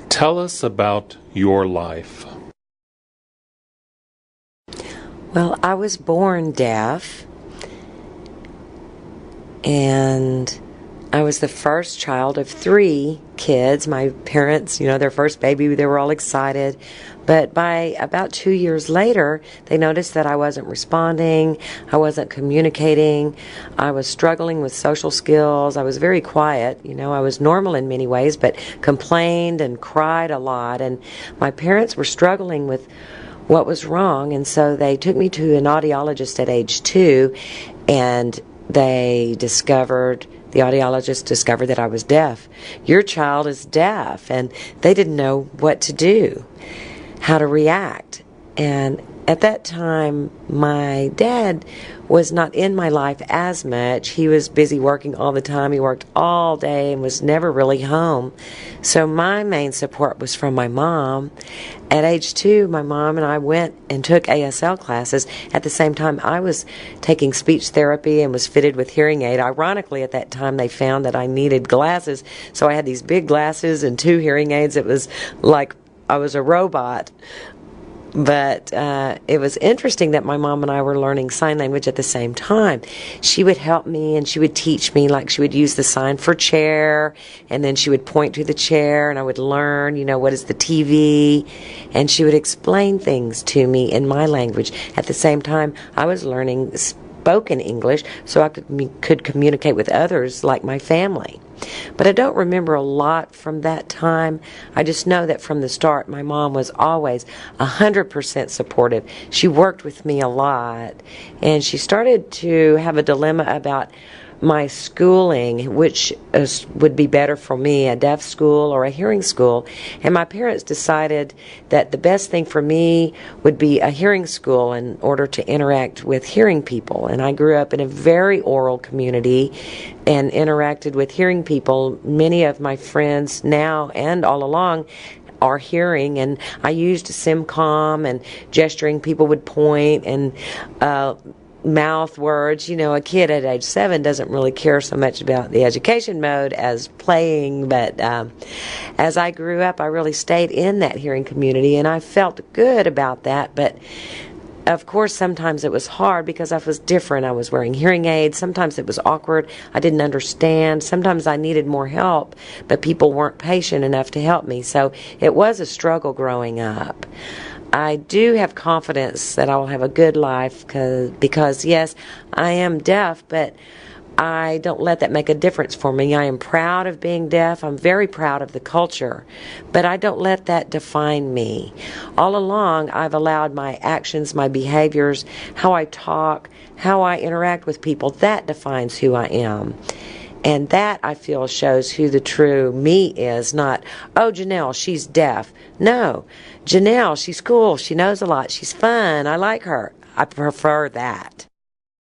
Tell us about your life. Well, I was born deaf, and I was the first child of 3 kids. My parents, their first baby, they were all excited. But by about 2 years later, they noticed that I wasn't responding, I wasn't communicating, I was struggling with social skills, I was very quiet. I was normal in many ways, but complained and cried a lot. And my parents were struggling with what was wrong, and so they took me to an audiologist at age 2, and the audiologist discovered that I was deaf. Your child is deaf, and they didn't know what to do, how to react. And at that time, my dad was not in my life as much. He was busy working all the time. He worked all day and was never really home. So my main support was from my mom. At age 2, my mom and I went and took ASL classes. At the same time, I was taking speech therapy and was fitted with hearing aid. Ironically, at that time, they found that I needed glasses. So I had these big glasses and 2 hearing aids. It was like I was a robot. But it was interesting that my mom and I were learning sign language at the same time. She would help me and she would teach me, like she would use the sign for chair, and then she would point to the chair, and I would learn, what is the TV, and she would explain things to me in my language. At the same time, I was learning spoken English so I could communicate with others like my family. But I don't remember a lot from that time. I just know that from the start, my mom was always 100% supportive. She worked with me a lot, and she started to have a dilemma about my schooling, which would be better for me, a deaf school or a hearing school. And my parents decided that the best thing for me would be a hearing school in order to interact with hearing people. And I grew up in a very oral community and interacted with hearing people. Many of my friends now and all along are hearing, and I used SimCom and gesturing. People would point and mouth words. A kid at age 7 doesn't really care so much about the education mode as playing, but as I grew up, I really stayed in that hearing community, and I felt good about that. But of course, sometimes it was hard because I was different. I was wearing hearing aids. Sometimes it was awkward. I didn't understand. Sometimes I needed more help, but people weren't patient enough to help me. So it was a struggle growing up. I do have confidence that I will have a good life because, yes, I am deaf, but I don't let that make a difference for me. I am proud of being deaf. I'm very proud of the culture, but I don't let that define me. All along, I've allowed my actions, my behaviors, how I talk, how I interact with people, that defines who I am. And that, I feel, shows who the true me is, not, oh, Genelle, she's deaf. No, Genelle, she's cool, she knows a lot, she's fun, I like her. I prefer that.